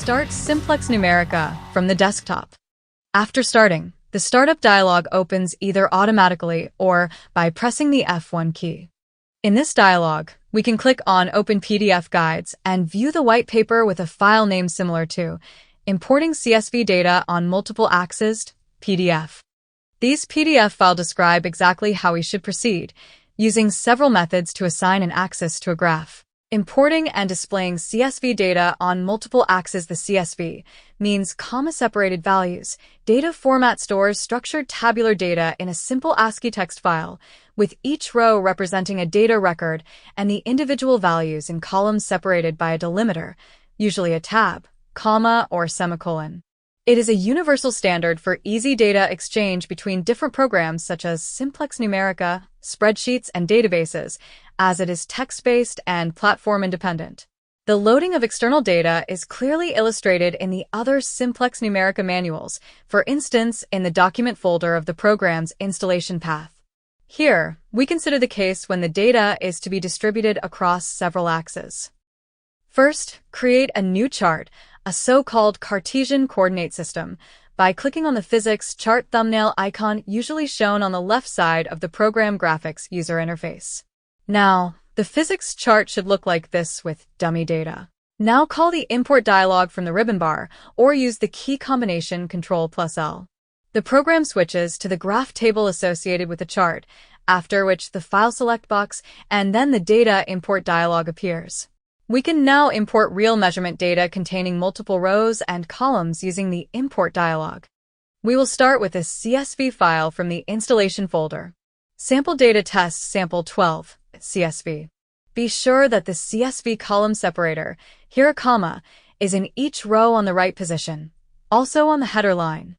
Start SimplexNumerica from the desktop. After starting, the startup dialog opens either automatically or by pressing the F1 key. In this dialog, we can click on Open PDF Guides and view the white paper with a file name similar to Importing CSV Data on Multiple Axes, PDF. These PDF files describe exactly how we should proceed, using several methods to assign an axis to a graph. Importing and displaying CSV data on multiple axes. The CSV means comma-separated values. Data format stores structured tabular data in a simple ASCII text file, with each row representing a data record and the individual values in columns separated by a delimiter, usually a tab, comma, or semicolon. It is a universal standard for easy data exchange between different programs such as SimplexNumerica, spreadsheets, and databases, as it is text-based and platform-independent. The loading of external data is clearly illustrated in the other SimplexNumerica manuals, for instance, in the document folder of the program's installation path. Here, we consider the case when the data is to be distributed across several axes. First, create a new chart, a so-called Cartesian coordinate system, by clicking on the physics chart thumbnail icon usually shown on the left side of the program graphics user interface. Now, the physics chart should look like this with dummy data. Now call the import dialog from the ribbon bar or use the key combination Ctrl+L. The program switches to the graph table associated with the chart, after which the file select box and then the data import dialog appears. We can now import real measurement data containing multiple rows and columns using the import dialog. We will start with a CSV file from the installation folder. Sample data test sample 12, CSV. Be sure that the CSV column separator, here a comma, is in each row on the right position, also on the header line.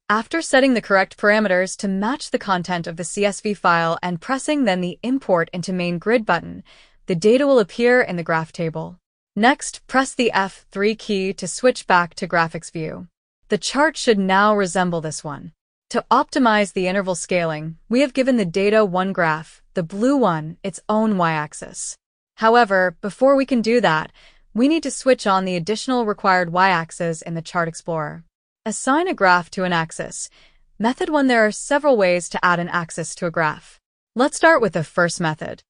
After setting the correct parameters to match the content of the CSV file and pressing then the Import into Main Grid button, the data will appear in the graph table. Next, press the F3 key to switch back to graphics view. The chart should now resemble this one. To optimize the interval scaling, we have given the data one graph, the blue one, its own y-axis. However, before we can do that, we need to switch on the additional required y-axis in the Chart Explorer. Assign a graph to an axis. Method 1. There are several ways to add an axis to a graph. Let's start with the first method.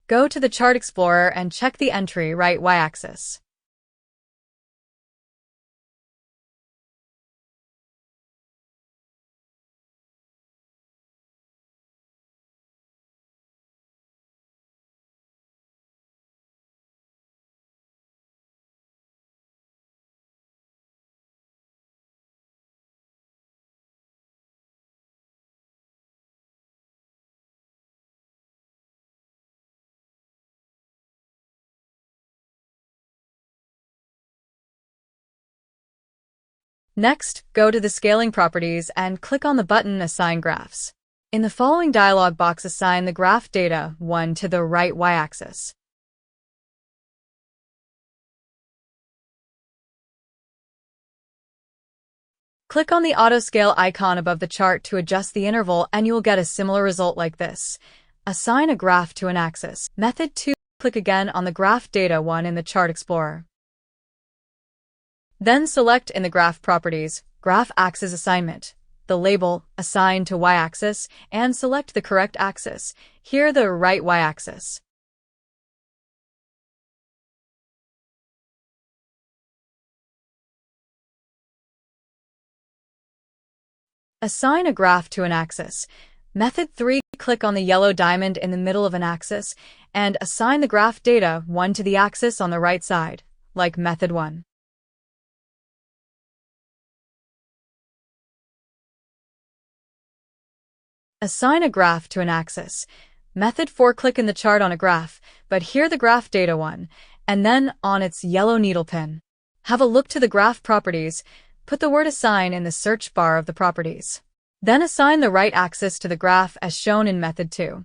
Go to the Chart Explorer and check the entry right y-axis. Next, go to the Scaling Properties and click on the button Assign Graphs. In the following dialog box, assign the graph data 1 to the right y-axis. Click on the Auto-Scale icon above the chart to adjust the interval and you will get a similar result like this. Assign a graph to an axis. Method 2. Click again on the graph data 1 in the Chart Explorer. Then select in the Graph Properties, Graph Axis Assignment, the label Assign to y-axis, and select the correct axis, here the right y-axis. Assign a graph to an axis. Method 3. Click on the yellow diamond in the middle of an axis and assign the graph data 1 to the axis on the right side, like Method 1. Assign a graph to an axis. Method 4. Click in the chart on a graph, but here the graph data 1, and then on its yellow needle pin. Have a look to the graph properties. Put the word assign in the search bar of the properties. Then assign the right axis to the graph as shown in Method 2.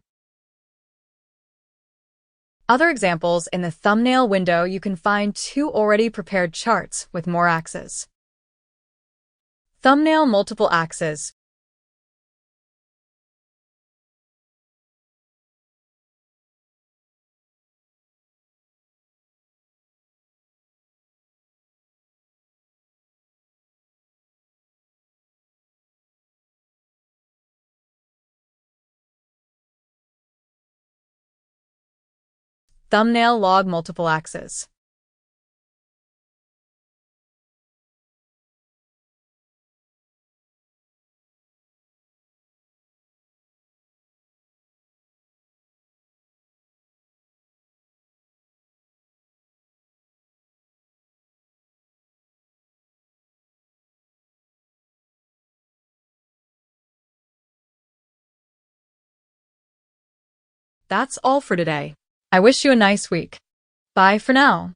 Other examples: in the thumbnail window, you can find two already prepared charts with more axes. Thumbnail multiple axes. Thumbnail log multiple axes. That's all for today. I wish you a nice week. Bye for now.